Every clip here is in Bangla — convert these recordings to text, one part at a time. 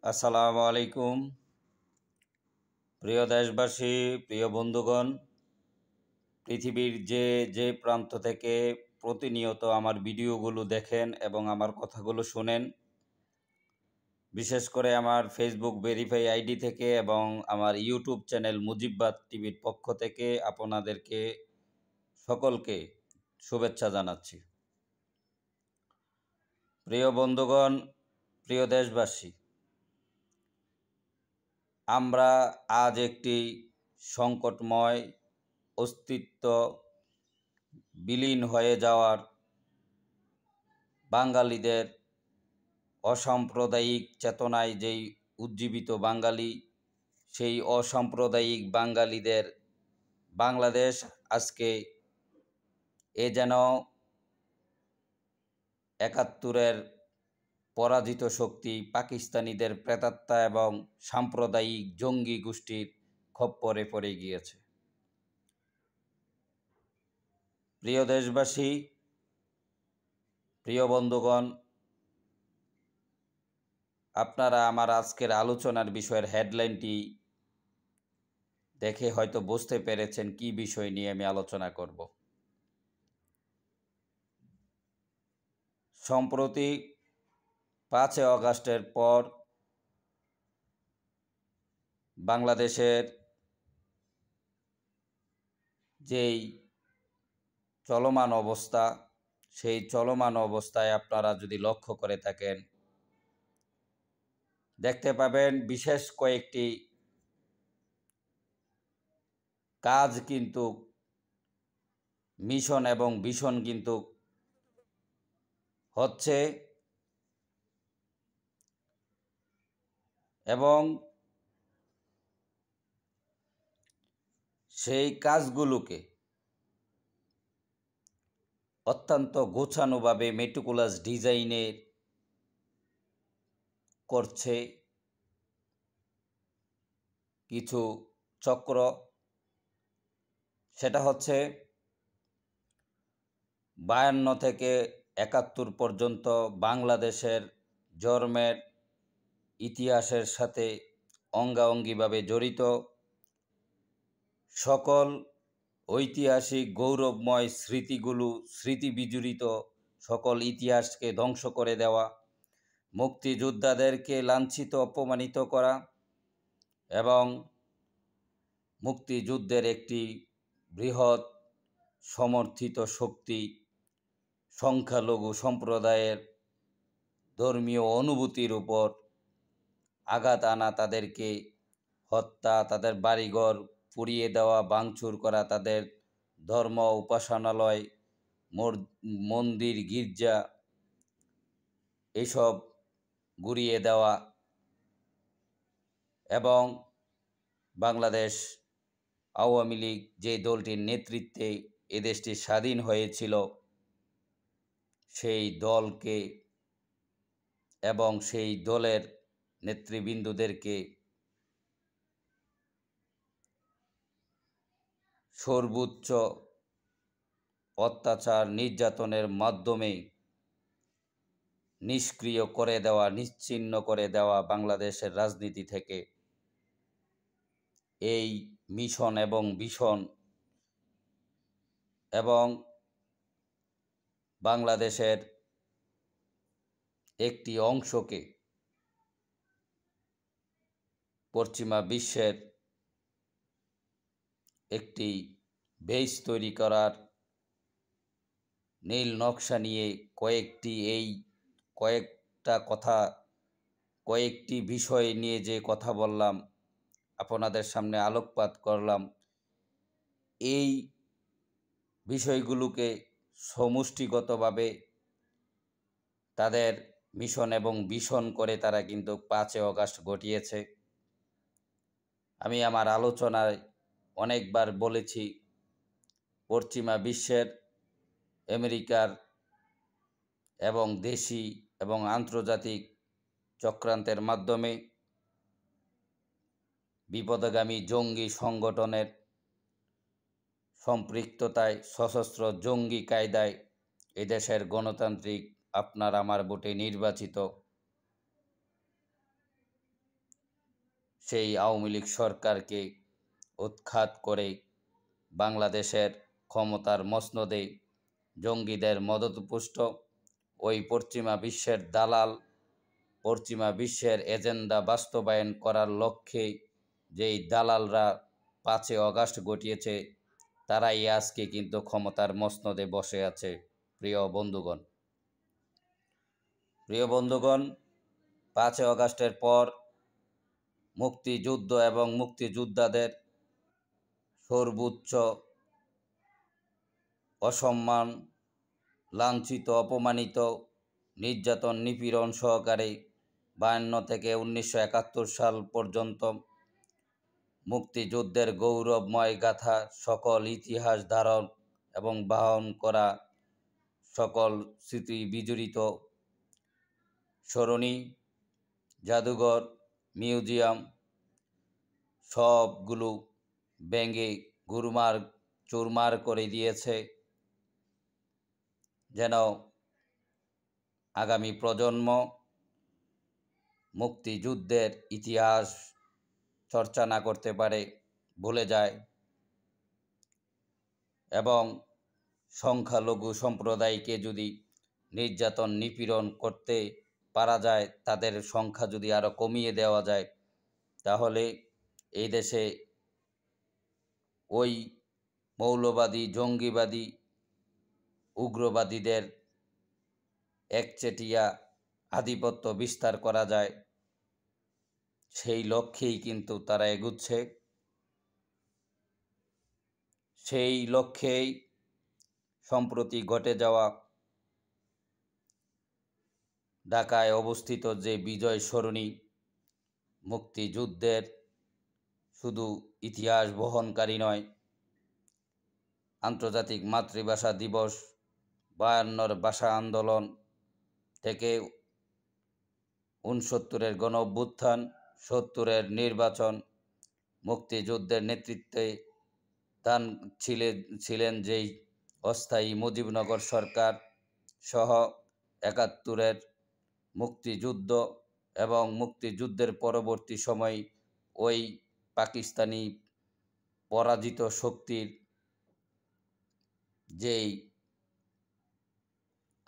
আসসালামু আলাইকুম। প্রিয় দেশবাসী, প্রিয় বন্ধুগণ, পৃথিবীর যে প্রান্ত থেকে প্রতিনিয়ত আমার ভিডিওগুলো দেখেন এবং আমার কথাগুলো শোনেন, বিশেষ করে আমার ফেসবুক ভেরিফাই আইডি থেকে এবং আমার ইউটিউব চ্যানেল মুজিববাদ টিভির পক্ষ থেকে আপনাদেরকে সকলকে শুভেচ্ছা জানাচ্ছি। প্রিয় বন্ধুগণ, প্রিয় দেশবাসী, আমরা আজ একটি সংকটময় অস্তিত্ব বিলীন হয়ে যাওয়ার বাঙালিদের অসাম্প্রদায়িক চেতনায় যেই উজ্জীবিত বাঙালি, সেই অসাম্প্রদায়িক বাঙালিদের বাংলাদেশ আজকে যেন ৭১-এর পরাজিত শক্তি পাকিস্তানিদের প্রেতাত্মা এবং সাম্প্রদায়িক জঙ্গি গোষ্ঠীর খপ্পরে পড়ে গিয়েছে। প্রিয় দেশবাসী, প্রিয় বন্ধুগণ, আপনারা আমার আজকের আলোচনার বিষয়ের হেডলাইনটি দেখে হয়তো বুঝতে পেরেছেন কি বিষয় নিয়ে আমি আলোচনা করব। সম্প্রতি ৫ আগস্টের পর বাংলাদেশের যেই চলমান অবস্থা, সেই চলমান অবস্থায় আপনারা যদি লক্ষ্য করে থাকেন, দেখতে পাবেন বিশেষ কয়েকটি কাজ কিন্তু মিশন এবং ভিশন কিন্তু হচ্ছে এবং সেই কাজগুলোকে অত্যন্ত গোছানোভাবে মেটিকুলাস ডিজাইনের করছে কিছু চক্র। সেটা হচ্ছে ৫২ থেকে ৭১ পর্যন্ত বাংলাদেশের জন্মের ইতিহাসের সাথে অঙ্গাঅঙ্গিভাবে জড়িত সকল ঐতিহাসিক গৌরবময় স্মৃতিবিজড়িত সকল ইতিহাসকে ধ্বংস করে দেওয়া, মুক্তিযোদ্ধাদেরকে লাঞ্ছিত অপমানিত করা এবং মুক্তিযুদ্ধের একটি বৃহৎ সমর্থিত শক্তি সংখ্যালঘু সম্প্রদায়ের ধর্মীয় অনুভূতির উপর আঘাত আনা, তাদেরকে হত্যা, তাদের বাড়িঘর পুড়িয়ে দেওয়া, ভাঙচুর করা, তাদের ধর্ম উপাসনালয়, মন্দির, গির্জা এসব গুড়িয়ে দেওয়া এবং বাংলাদেশ আওয়ামী লীগ যে দলটির নেতৃত্বে এদেশটি স্বাধীন হয়েছিল, সেই দলকে এবং সেই দলের নেতৃবৃন্দদেরকে সর্বোচ্চ অত্যাচার নির্যাতনের মাধ্যমে নিষ্ক্রিয় করে দেওয়া, নিশ্চিহ্ন করে দেওয়া বাংলাদেশের রাজনীতি থেকে এই মিশন এবং ভিশন এবং বাংলাদেশের একটি অংশকে পশ্চিমা বিশ্বের একটি বেস তৈরি করার নীল নকশা নিয়ে কয়েকটি বিষয় নিয়ে যে কথা বললাম, আপনাদের সামনে আলোকপাত করলাম, এই বিষয়গুলোকে সমষ্টিগতভাবে তাদের মিশন এবং ভিশন করে তারা কিন্তু ৫ আগস্ট ঘটিয়েছে। আমি আমার আলোচনায় অনেকবার বলেছি, পশ্চিমা বিশ্বের, আমেরিকার এবং দেশি এবং আন্তর্জাতিক চক্রান্তের মাধ্যমে বিপদগামী জঙ্গি সংগঠনের সম্পৃক্ততায় সশস্ত্র জঙ্গি কায়দায় এদেশের গণতান্ত্রিক আপনার আমার ভোটে নির্বাচিত সেই আওয়ামী লীগ সরকারকে উৎখাত করে বাংলাদেশের ক্ষমতার মসনদে জঙ্গিদের মদতপুষ্ট ওই পশ্চিমা বিশ্বের দালাল, পশ্চিমা বিশ্বের এজেন্ডা বাস্তবায়ন করার লক্ষ্যে যেই দালালরা 5 অগাস্ট ঘটিয়েছে, তারাই আজকে কিন্তু ক্ষমতার মসনদে বসে আছে। প্রিয় বন্ধুগণ, 5 অগাস্টের পর মুক্তিযুদ্ধ এবং মুক্তিযোদ্ধাদের সর্বোচ্চ অসম্মান, লাঞ্ছিত, অপমানিত, নির্যাতন, নিপীড়ন সহকারে 52 থেকে 1971 সাল পর্যন্ত মুক্তিযুদ্ধের গৌরবময় গাথা, সকল ইতিহাস ধারণ এবং বহন করা সকল স্মৃতি বিজড়িত সরণি, জাদুঘর, মিউজিয়াম সবগুলো ভেঙে চুরমার করে দিয়েছে, যেন আগামী প্রজন্ম মুক্তিযুদ্ধের ইতিহাস চর্চা না করতে পারে, ভুলে যায়। এবং সংখ্যালঘু সম্প্রদায়কে যদি নির্যাতন, নিপীড়ন করতে পারা যায়, তাদের সংখ্যা যদি আরও কমিয়ে দেওয়া যায়, তাহলে এই দেশে ওই মৌলবাদী, জঙ্গিবাদী, উগ্রবাদীদের একচেটিয়া আধিপত্য বিস্তার করা যায়। সেই লক্ষ্যেই কিন্তু তারা এগুচ্ছে। সেই লক্ষ্যেই সম্প্রতি ঘটে যাওয়া ঢাকায় অবস্থিত যে বিজয় সরণি, মুক্তিযুদ্ধের শুধু ইতিহাস বহনকারী নয়, আন্তর্জাতিক মাতৃভাষা দিবস, 52 ভাষা আন্দোলন থেকে 69-এর গণ অভ্যুত্থান, 70-এর নির্বাচন, মুক্তিযুদ্ধের নেতৃত্বে ছিলেন যেই অস্থায়ী মুজিবনগর সরকার সহ 71-এর মুক্তিযুদ্ধ এবং মুক্তিযুদ্ধের পরবর্তী সময় ওই পাকিস্তানি পরাজিত শক্তির যেই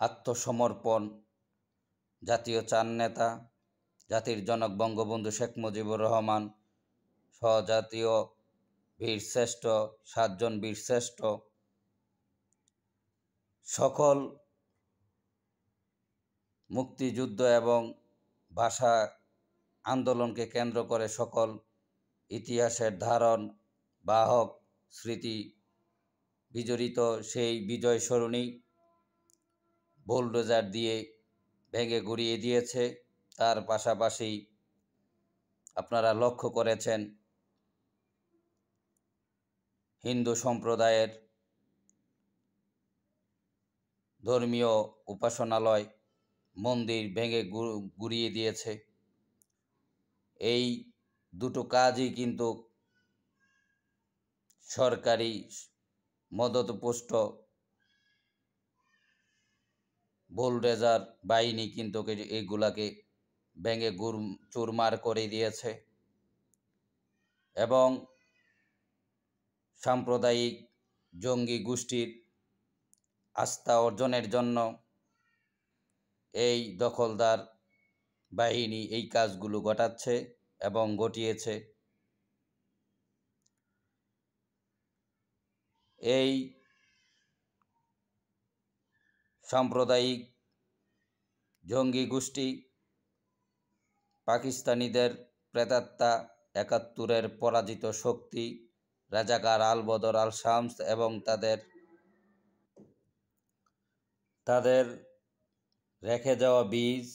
আত্মসমর্পণ, জাতীয় চার নেতা, জাতির জনক বঙ্গবন্ধু শেখ মুজিবুর রহমান সহ জাতীয় বীরশ্রেষ্ঠ 7 জন বীরশ্রেষ্ঠ সকল মুক্তিযুদ্ধ এবং ভাষা আন্দোলনকে কেন্দ্র করে সকল ইতিহাসের ধারণ বাহক স্মৃতি বিজড়িত সেই বিজয় সরণি বুলডোজার দিয়ে ভেঙে গুঁড়িয়ে দিয়েছে। তার পাশাপাশি আপনারা লক্ষ্য করেছেন হিন্দু সম্প্রদায়ের ধর্মীয় উপাসনালয়, মন্দির ভেঙে গুঁড়িয়ে দিয়েছে। এই দুটো কাজই কিন্তু সরকারি মদতপুষ্ট বুলডোজার বাহিনী কিন্তু এইগুলাকে ভেঙে চুরমার করে দিয়েছে এবং সাম্প্রদায়িক জঙ্গি গোষ্ঠীর আস্থা অর্জনের জন্য এই দখলদার বাহিনী এই কাজগুলো ঘটাচ্ছে এবং ঘটিয়েছে। এই সাম্প্রদায়িক জঙ্গি গোষ্ঠী পাকিস্তানিদের প্রেতাত্মা, 71-এর পরাজিত শক্তি রাজাকার আল বদর আল শামস এবং তাদের রেখে যাওয়া বীজ,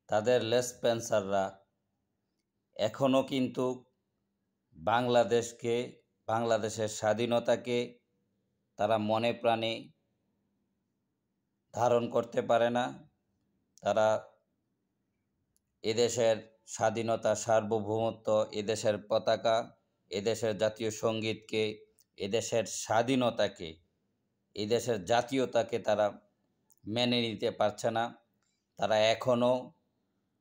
তাদের লেসপেন্সাররা এখনও কিন্তু বাংলাদেশের স্বাধীনতাকে তারা মনে প্রাণে ধারণ করতে পারে না। তারা এদেশের স্বাধীনতা, সার্বভৌমত্ব, এদেশের পতাকা, এদেশের জাতীয় সঙ্গীতকে, এদেশের স্বাধীনতাকে, এদেশের জাতীয়তাকে তারা মেনে নিতে পারছে না। তারা এখনও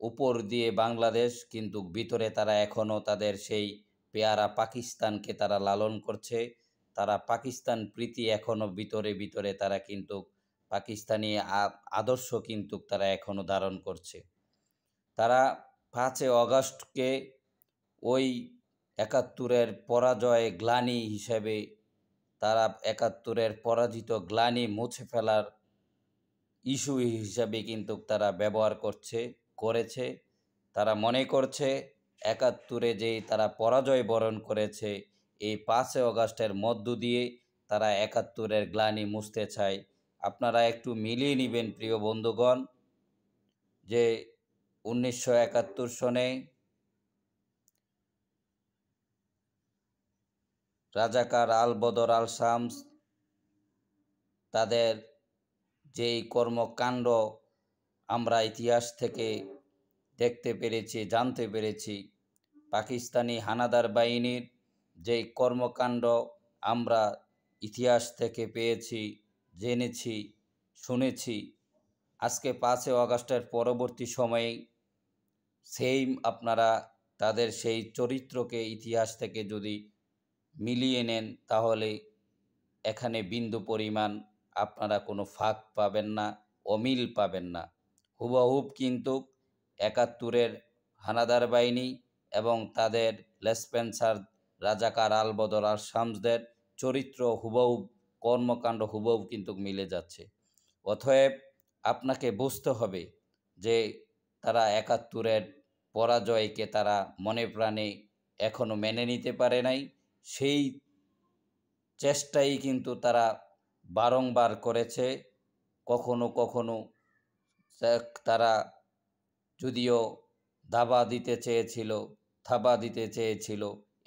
উপর দিয়ে বাংলাদেশ, কিন্তু ভিতরে তারা এখনও তাদের সেই পেয়ারা পাকিস্তানকে তারা লালন করছে। তারা পাকিস্তান প্রীতি এখনও ভিতরে ভিতরে তারা কিন্তু পাকিস্তানি আদর্শ কিন্তু তারা এখনও ধারণ করছে। তারা 5 অগাস্টকে ওই 71-এর পরাজয় গ্লানি হিসেবে, তারা 71-এর পরাজিত গ্লানি মুছে ফেলার ইস্যু হিসাবে কিন্তু তারা ব্যবহার করেছে। তারা মনে করছে 71-এ যেই তারা পরাজয় বরণ করেছে, এই 5 অগাস্টের মধ্য দিয়ে তারা 71-এর গ্লানি মুছতে চায়। আপনারা একটু মিলিয়ে নেবেন প্রিয় বন্ধুগণ, যে 1971 সনে রাজাকার আল বদর আল শামস তাদের যেই কর্মকাণ্ড আমরা ইতিহাস থেকে দেখতে পেরেছি, জানতে পেরেছি, পাকিস্তানি হানাদার বাহিনীর যেই কর্মকাণ্ড আমরা ইতিহাস থেকে পেয়েছি, জেনেছি, শুনেছি, আজকে 5 অগাস্টের পরবর্তী সময়ে সেই আপনারা তাদের সেই চরিত্রকে ইতিহাস থেকে যদি মিলিয়ে নেন, তাহলে এখানে বিন্দু পরিমাণ আপনারা কোনো ফাঁক পাবেন না, অমিল পাবেন না। হুবহুব কিন্তু 71-এর হানাদার বাহিনী এবং তাদের লেসপেন্সার রাজাকার আল বদর আল শামসদের চরিত্র হুবহুব, কর্মকাণ্ড হুবহুব কিন্তু মিলে যাচ্ছে। অতএব আপনাকে বুঝতে হবে যে তারা 71-এর পরাজয়কে তারা মনে প্রাণে এখনও মেনে নিতে পারে নাই। সেই চেষ্টাই কিন্তু তারা বারংবার করেছে। কখনো কখনো তারা যদিও থাবা দিতে চেয়েছিল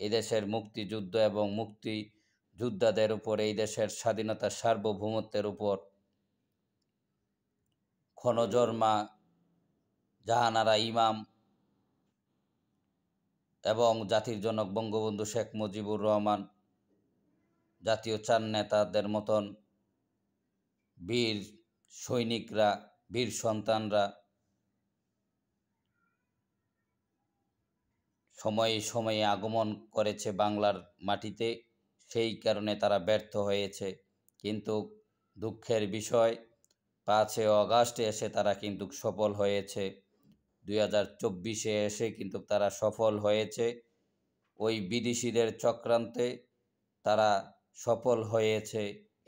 এদেশের মুক্তিযুদ্ধ এবং মুক্তিযোদ্ধাদের উপর, এই দেশের স্বাধীনতার সার্বভৌমত্বের উপর, ক্ষণজর্মা জাহানারা ইমাম এবং জাতির জনক বঙ্গবন্ধু শেখ মুজিবুর রহমান, জাতীয় চার নেতাদের মতন বীর সৈনিকরা, বীর সন্তানরা সময়ে সময়ে আগমন করেছে বাংলার মাটিতে। সেই কারণে তারা ব্যর্থ হয়েছে। কিন্তু দুঃখের বিষয়, 5 অগাস্টে এসে তারা কিন্তু সফল হয়েছে। 2024-এ এসে কিন্তু তারা সফল হয়েছে। ওই বিদেশিদের চক্রান্তে তারা সফল হয়েছে।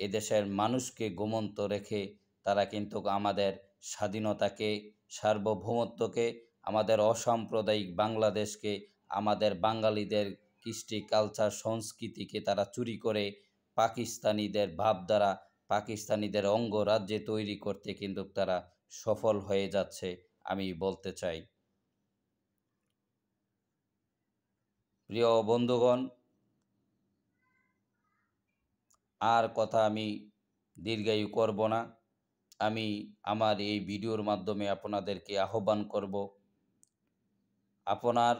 এদেশের মানুষকে ঘুমন্ত রেখে তারা কিন্তু আমাদের স্বাধীনতাকে, সার্বভৌমত্বকে, আমাদের অসাম্প্রদায়িক বাংলাদেশকে, আমাদের বাঙালিদের কৃষ্টি, কালচার, সংস্কৃতিকে তারা চুরি করে পাকিস্তানিদের ভাবধারা, পাকিস্তানিদের অঙ্গরাজ্যে তৈরি করতে কিন্তু তারা সফল হয়ে যাচ্ছে, আমি বলতে চাই। প্রিয় বন্ধুগণ, আর কথা আমি দীর্ঘায়ু করব না। আমি আমার এই ভিডিওর মাধ্যমে আপনাদেরকে আহ্বান করব, আপনার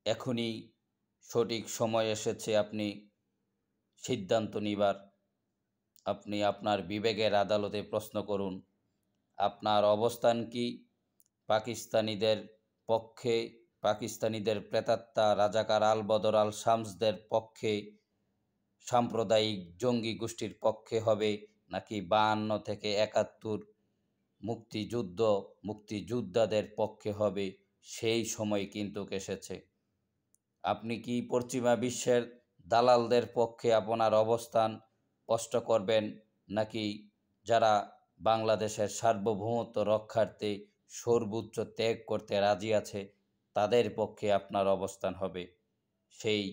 এখনই সঠিক সময় এসেছে আপনি সিদ্ধান্ত নিবার। আপনি আপনার বিবেকের আদালতে প্রশ্ন করুন, আপনার অবস্থান কি? পাকিস্তানিদের পক্ষে, পাকিস্তানিদের প্রেতাত্মা রাজাকার আল বদর আল শামসদের পক্ষে, সাম্প্রদায়িক জঙ্গি গোষ্ঠীর পক্ষে হবে, নাকি 52 থেকে 71 মুক্তিযোদ্ধাদের পক্ষে হবে? সেই সময় কিন্তু এসেছে। আপনি কি পশ্চিমা বিশ্বের দালালদের পক্ষে আপনার অবস্থান স্পষ্ট করবেন, নাকি যারা বাংলাদেশের সার্বভৌমত্ব রক্ষার্থে সর্বোচ্চ ত্যাগ করতে রাজি আছে তাদের পক্ষে আপনার অবস্থান হবে? সেই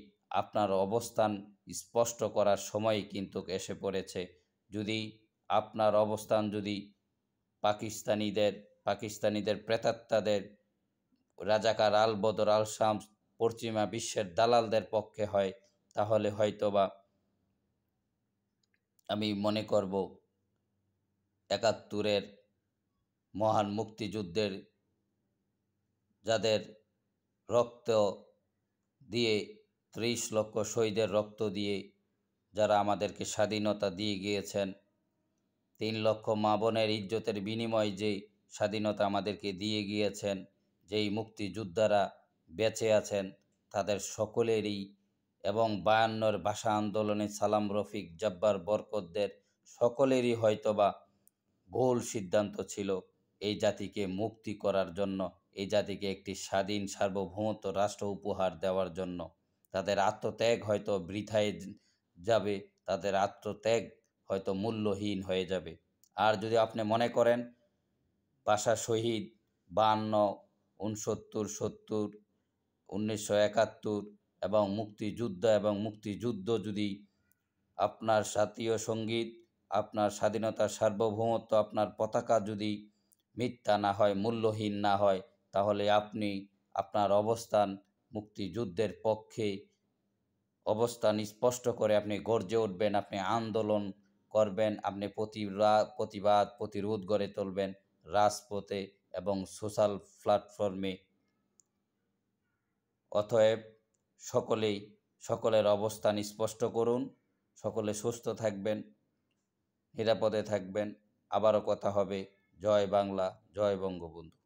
আপনার অবস্থান স্পষ্ট করার সময় কিন্তু এসে পড়েছে। যদি আপনার অবস্থান যদি পাকিস্তানিদের প্রেতাত্মাদের, রাজাকার আল বদর আল শামস, পশ্চিমা বিশ্বের দালালদের পক্ষে হয়, তাহলে হয়তোবা আমি মনে করব 71-এর মহান মুক্তিযুদ্ধের, যাদের রক্ত দিয়ে, 30 লক্ষ শহীদের রক্ত দিয়ে যারা আমাদেরকে স্বাধীনতা দিয়ে গিয়েছেন, 3 লক্ষ মা বোনের ইজ্জতের বিনিময়ে যে স্বাধীনতা আমাদেরকে দিয়ে গিয়েছেন, যেই মুক্তিযোদ্ধারা বেঁচে আছেন তাদের সকলেরই, এবং ৫২'র ভাষা আন্দোলনে সালাম, রফিক, জব্বার, বরকতদের সকলেরই হয়তোবা ভুল সিদ্ধান্ত ছিল এই জাতিকে মুক্তি করার জন্য, এই জাতিকে একটি স্বাধীন সার্বভৌমত্ব রাষ্ট্র উপহার দেওয়ার জন্য। তাদের আত্মত্যাগ হয়তো বৃথায় যাবে, তাদের আত্মত্যাগ হয়তো মূল্যহীন হয়ে যাবে। আর যদি আপনি মনে করেন ভাষা শহীদ ৫২, ৬৯, ৭০, ১৯৭১ এবং মুক্তিযুদ্ধ এবং মুক্তিযুদ্ধ যদি আপনার জাতীয় সঙ্গীত, আপনার স্বাধীনতার সার্বভৌমত্ব, আপনার পতাকা যদি মিথ্যা না হয়, মূল্যহীন না হয়, তাহলে আপনি আপনার অবস্থান মুক্তিযুদ্ধের পক্ষে অবস্থান স্পষ্ট করে আপনি গর্জে উঠবেন, আপনি আন্দোলন করবেন, আপনি প্রতিবাদ প্রতিরোধ গড়ে তুলবেন রাজপথে এবং সোশ্যাল প্ল্যাটফর্মে। অতএব সকলের অবস্থান স্পষ্ট করুন। সকলে সুস্থ থাকবেন, নিরাপদে থাকবেন। আবারও কথা হবে। জয় বাংলা, জয় বঙ্গবন্ধু।